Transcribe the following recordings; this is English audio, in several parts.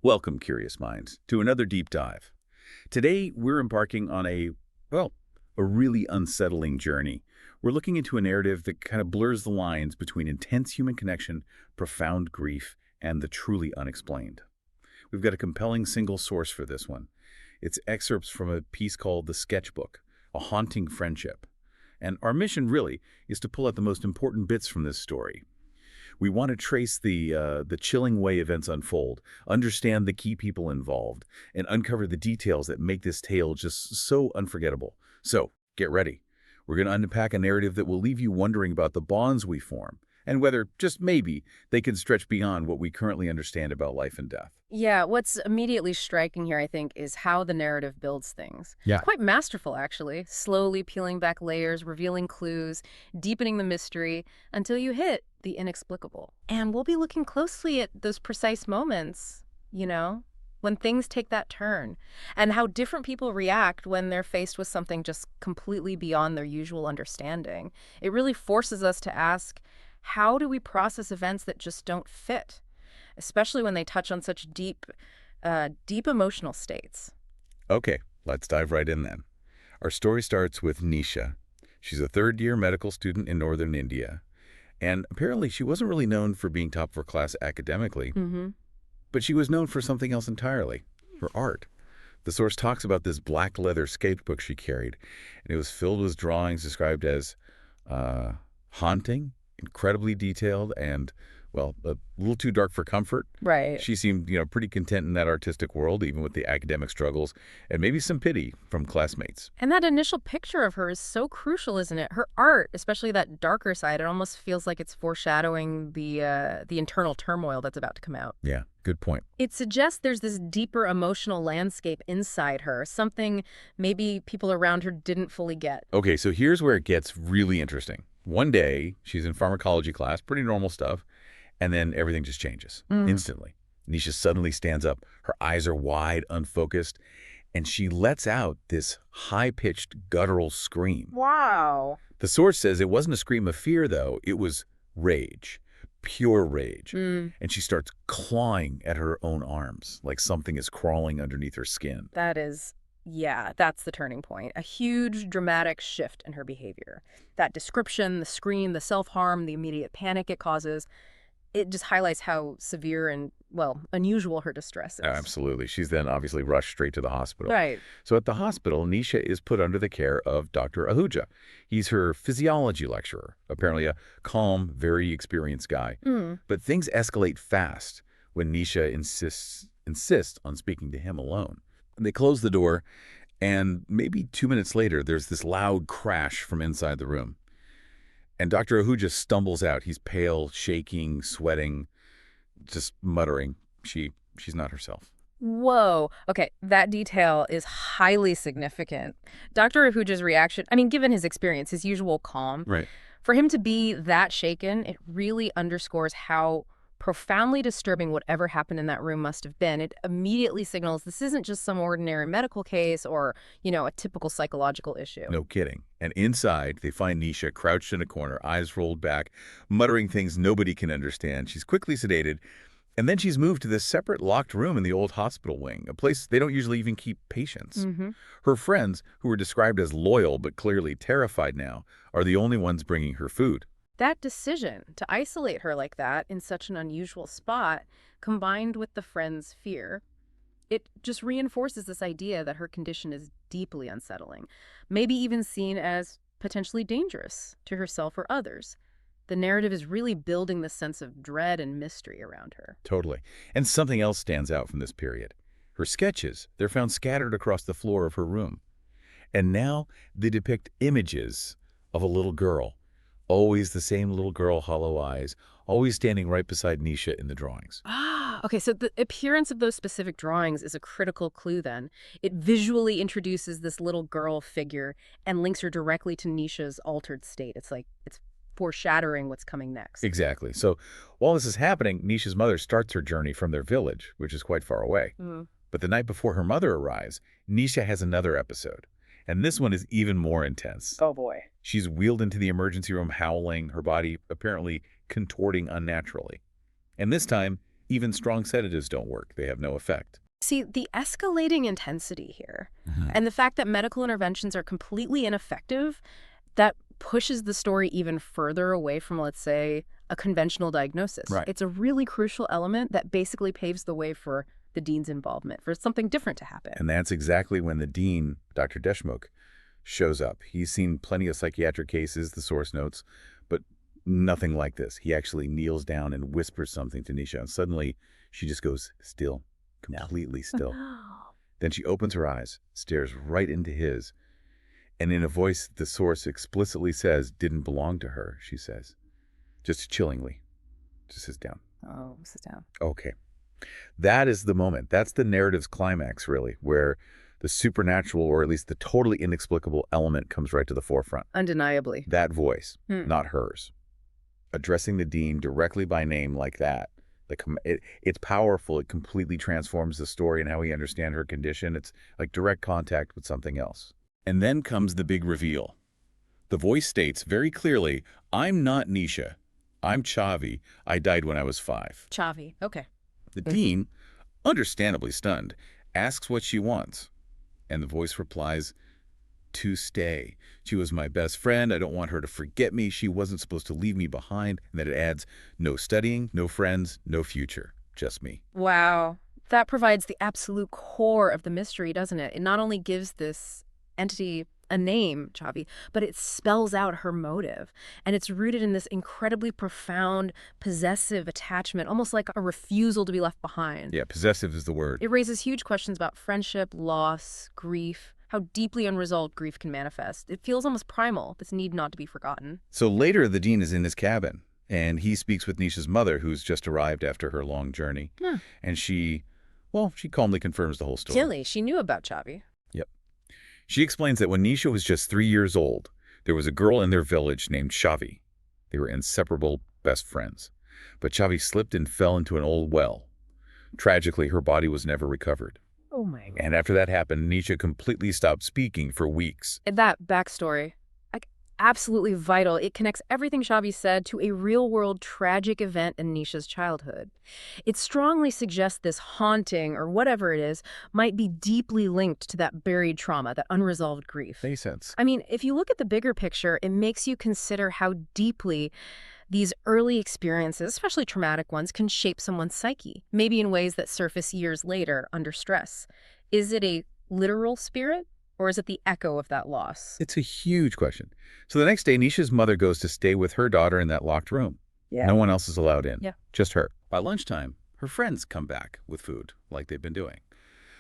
Welcome, curious minds, to another deep dive. Today, we're embarking on a really unsettling journey. We're looking into a narrative that kind of blurs the lines between intense human connection, profound grief, and the truly unexplained. We've got a compelling single source for this one. It's excerpts from a piece called The Sketchbook, A Haunting Friendship. And our mission, really, is to pull out the most important bits from this story. We want to trace the chilling way events unfold, understand the key people involved, and uncover the details that make this tale just so unforgettable. So, get ready. We're going to unpack a narrative that will leave you wondering about the bonds we form, and whether, just maybe, they can stretch beyond what we currently understand about life and death. Yeah, what's immediately striking here, I think, is how the narrative builds things. Yeah. It's quite masterful, actually, slowly peeling back layers, revealing clues, deepening the mystery until you hit the inexplicable. And we'll be looking closely at those precise moments, when things take that turn, and how different people react when they're faced with something just completely beyond their usual understanding. It really forces us to ask, how do we process events that just don't fit? Especially when they touch on such deep emotional states. Okay, let's dive right in then. Our story starts with Nisha. She's a third-year medical student in northern India. And apparently she wasn't really known for being top of her class academically, but she was known for something else entirely, her art. The source talks about this black leather sketchbook she carried, and it was filled with drawings described as haunting, incredibly detailed, and, well, a little too dark for comfort. Right. She seemed, pretty content in that artistic world, even with the academic struggles, and maybe some pity from classmates. And that initial picture of her is so crucial, isn't it? Her art, especially that darker side, it almost feels like it's foreshadowing the internal turmoil that's about to come out. Yeah, good point. It suggests there's this deeper emotional landscape inside her, something maybe people around her didn't fully get. Okay, so here's where it gets really interesting. One day, she's in pharmacology class, pretty normal stuff, and then everything just changes instantly. Nisha suddenly stands up. Her eyes are wide, unfocused, and she lets out this high-pitched guttural scream. Wow. The source says it wasn't a scream of fear, though. It was rage, pure rage. And she starts clawing at her own arms, like something is crawling underneath her skin. That's the turning point. A huge, dramatic shift in her behavior. That description, the scream, the self-harm, the immediate panic it causes, it just highlights how severe and, well, unusual her distress is. Absolutely. She's then obviously rushed straight to the hospital. Right. So at the hospital, Nisha is put under the care of Dr. Ahuja. He's her physiology lecturer, apparently a calm, very experienced guy. But things escalate fast when Nisha insists on speaking to him alone. They close the door, and maybe 2 minutes later, there's this loud crash from inside the room. And Dr. Ahuja stumbles out. He's pale, shaking, sweating, just muttering. She's not herself. Whoa. Okay, that detail is highly significant. Dr. Ahuja's reaction, given his experience, his usual calm, Right. for him to be that shaken, it really underscores how profoundly disturbing whatever happened in that room must have been. It immediately signals this isn't just some ordinary medical case or, a typical psychological issue. No kidding. And inside, they find Nisha crouched in a corner, eyes rolled back, muttering things nobody can understand. She's quickly sedated, and then she's moved to this separate locked room in the old hospital wing, a place they don't usually even keep patients. Her friends, who were described as loyal but clearly terrified now, are the only ones bringing her food. That decision to isolate her like that in such an unusual spot, combined with the friend's fear, it just reinforces this idea that her condition is deeply unsettling, maybe even seen as potentially dangerous to herself or others. The narrative is really building this sense of dread and mystery around her. Totally. And something else stands out from this period. Her sketches, they're found scattered across the floor of her room. And now they depict images of a little girl. Always the same little girl, hollow eyes, always standing right beside Nisha in the drawings. Okay, so the appearance of those specific drawings is a critical clue then. It visually introduces this little girl figure and links her directly to Nisha's altered state. It's foreshadowing what's coming next. Exactly. So while this is happening, Nisha's mother starts her journey from their village, which is quite far away. But the night before her mother arrives, Nisha has another episode. And this one is even more intense. Oh, boy. She's wheeled into the emergency room howling, her body apparently contorting unnaturally. And this time, Even strong sedatives don't work. They have no effect. See, the escalating intensity here Mhm. and the fact that medical interventions are completely ineffective, that pushes the story even further away from, let's say, a conventional diagnosis. Right. It's a really crucial element that basically paves the way for the dean's involvement, for something different to happen. And that's exactly when the dean, Dr. Deschmok, shows up. He's seen plenty of psychiatric cases, the source notes, but nothing like this. He actually kneels down and whispers something to Nisha, and suddenly she just goes still, completely still. Then she opens her eyes, stares right into his, and in a voice the source explicitly says didn't belong to her, she says, just chillingly, just sits down. Oh, sit down. Okay. That is the moment. That's the narrative's climax, really, where the supernatural, or at least the totally inexplicable element, comes right to the forefront. Undeniably. That voice, Hmm. not hers. Addressing the dean directly by name like that, it's powerful. It completely transforms the story and how we understand her condition. It's like direct contact with something else. And then comes the big reveal. The voice states very clearly, "I'm not Nisha. I'm Chavi. I died when I was 5. Chavi. Okay. The dean, understandably stunned, asks what she wants. And the voice replies, "To stay. She was my best friend. I don't want her to forget me. She wasn't supposed to leave me behind." And then it adds, "No studying, no friends, no future. Just me." Wow. That provides the absolute core of the mystery, doesn't it? It not only gives this entity a name, Chavi, but it spells out her motive. And it's rooted in this incredibly profound, possessive attachment, almost like a refusal to be left behind. Yeah, possessive is the word. It raises huge questions about friendship, loss, grief, how deeply unresolved grief can manifest. It feels almost primal, this need not to be forgotten. So later, the dean is in his cabin, and he speaks with Nishas mother, who's just arrived after her long journey. Huh. And she calmly confirms the whole story. Tilly, she knew about Chavi. Yep. She explains that when Nisha was just 3 years old, there was a girl in their village named Chavi. They were inseparable best friends. But Chavi slipped and fell into an old well. Tragically, her body was never recovered. Oh my God. And after that happened, Nisha completely stopped speaking for weeks. That backstory, like, absolutely vital. It connects everything Chavi said to a real-world tragic event in Nisha's childhood. It strongly suggests this haunting, or whatever it is, might be deeply linked to that buried trauma, that unresolved grief. Makes sense. I mean, if you look at the bigger picture, it makes you consider how deeply these early experiences, especially traumatic ones, can shape someone's psyche, maybe in ways that surface years later under stress. Is it a literal spirit, or is it the echo of that loss? It's a huge question. So the next day, Nisha's mother goes to stay with her daughter in that locked room. No one else is allowed in. Yeah. Just her. By lunchtime, her friends come back with food, like they've been doing.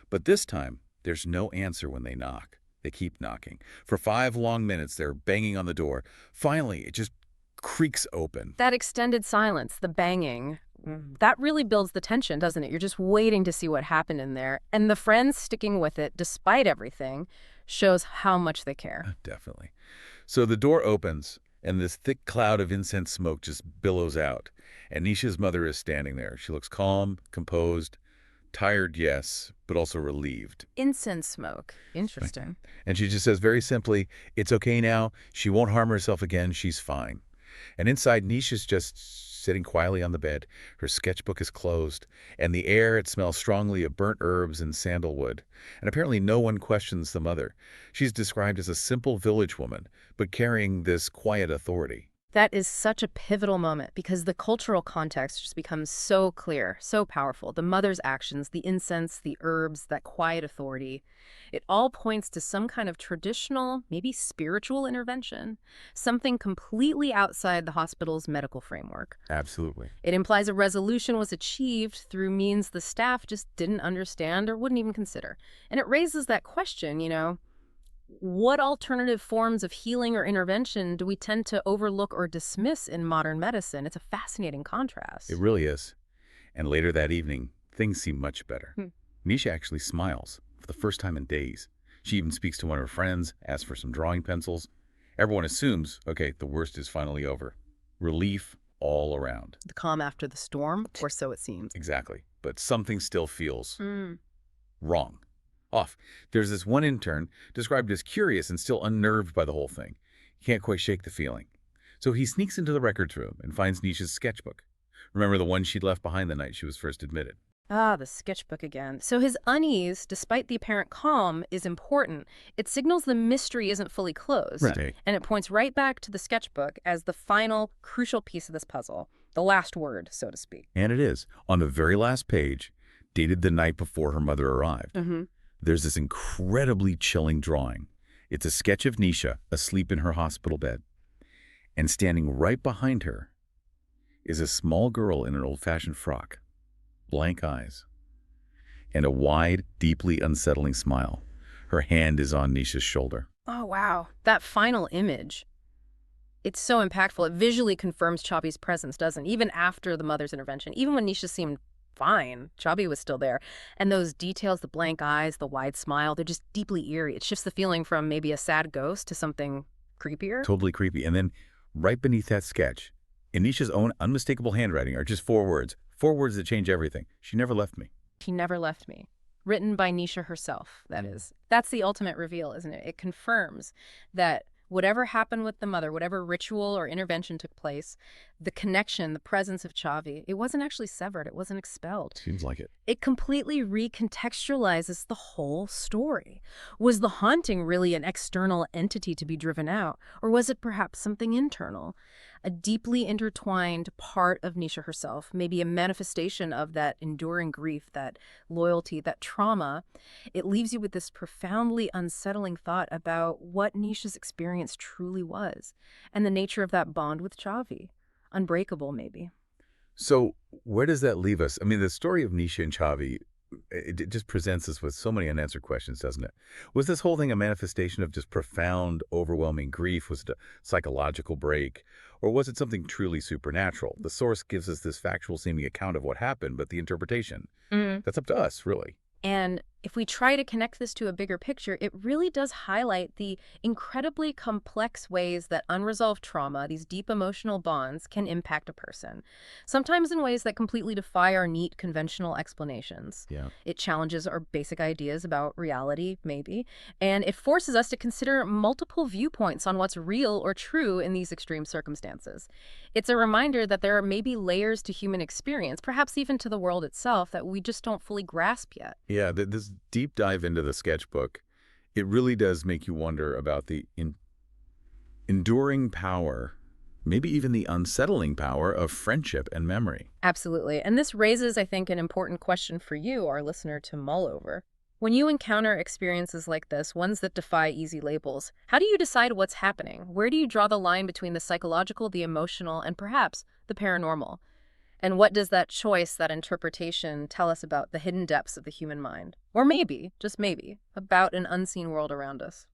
But this time, there's no answer when they knock. They keep knocking. For 5 long minutes, they're banging on the door. Finally, it just creaks open. That extended silence, the banging, that really builds the tension, doesn't it? You're just waiting to see what happened in there. And the friends sticking with it, despite everything, shows how much they care. Definitely. So the door opens, and this thick cloud of incense smoke just billows out. And Nisha's mother is standing there. She looks calm, composed, tired, yes, but also relieved. Incense smoke. Interesting. And she just says very simply, "It's okay now. She won't harm herself again. She's fine." And inside, Nisha's just sitting quietly on the bed. Her sketchbook is closed, and the air, it smells strongly of burnt herbs and sandalwood. And apparently no one questions the mother. She's described as a simple village woman, but carrying this quiet authority. That is such a pivotal moment because the cultural context just becomes so clear, so powerful. The mother's actions, the incense, the herbs, that quiet authority, it all points to some kind of traditional, maybe spiritual intervention, something completely outside the hospital's medical framework. Absolutely. It implies a resolution was achieved through means the staff just didn't understand or wouldn't even consider. And it raises that question, what alternative forms of healing or intervention do we tend to overlook or dismiss in modern medicine? It's a fascinating contrast. It really is. And later that evening, things seem much better. Nisha actually smiles for the first time in days. She even speaks to one of her friends, asks for some drawing pencils. Everyone assumes, okay, the worst is finally over. Relief all around. The calm after the storm, or so it seems. Exactly. But something still feels wrong. Off. There's this one intern described as curious and still unnerved by the whole thing. He can't quite shake the feeling. So he sneaks into the records room and finds Nisha's sketchbook. Remember the one she'd left behind the night she was first admitted? Ah, the sketchbook again. So his unease, despite the apparent calm, is important. It signals the mystery isn't fully closed. Right. And it points right back to the sketchbook as the final, crucial piece of this puzzle. The last word, so to speak. And it is. On the very last page, dated the night before her mother arrived, there's this incredibly chilling drawing. It's a sketch of Nisha asleep in her hospital bed. And standing right behind her is a small girl in an old-fashioned frock, blank eyes, and a wide, deeply unsettling smile. Her hand is on Nisha's shoulder. Oh, wow. That final image. It's so impactful. It visually confirms Chavi's presence, doesn't it? Even after the mother's intervention. Even when Nisha seemed fine, Chavi was still there. And those details, the blank eyes, the wide smile, they're just deeply eerie. It shifts the feeling from maybe a sad ghost to something creepier. Totally creepy. And then right beneath that sketch, in Nisha's own unmistakable handwriting, are just 4 words. 4 words that change everything. She never left me. She never left me. Written by Nisha herself, that is. That's the ultimate reveal, isn't it? It confirms that whatever happened with the mother, whatever ritual or intervention took place, the connection, the presence of Chavi, it wasn't actually severed. It wasn't expelled. Seems like it. It completely recontextualizes the whole story. Was the haunting really an external entity to be driven out? Or was it perhaps something internal? A deeply intertwined part of Nisha herself, maybe a manifestation of that enduring grief, that loyalty, that trauma. It leaves you with this profoundly unsettling thought about what Nisha's experience truly was and the nature of that bond with Chavi. Unbreakable, maybe. So where does that leave us? I mean, the story of Nisha and Chavi, it just presents us with so many unanswered questions, doesn't it? Was this whole thing a manifestation of just profound, overwhelming grief? Was it a psychological break? Or was it something truly supernatural? The source gives us this factual seeming account of what happened, but the interpretation, that's up to us, really. And if we try to connect this to a bigger picture, it really does highlight the incredibly complex ways that unresolved trauma, these deep emotional bonds, can impact a person. Sometimes in ways that completely defy our neat, conventional explanations. Yeah. It challenges our basic ideas about reality, maybe, and it forces us to consider multiple viewpoints on what's real or true in these extreme circumstances. It's a reminder that there are maybe layers to human experience, perhaps even to the world itself, that we just don't fully grasp yet. Yeah, this deep dive into the sketchbook, it really does make you wonder about the enduring power, maybe even the unsettling power of friendship and memory. Absolutely. And this raises, I think, an important question for you, our listener, to mull over. When you encounter experiences like this, ones that defy easy labels, how do you decide what's happening? Where do you draw the line between the psychological, the emotional, and perhaps the paranormal? And what does that choice, that interpretation, tell us about the hidden depths of the human mind? Or maybe, just maybe, about an unseen world around us?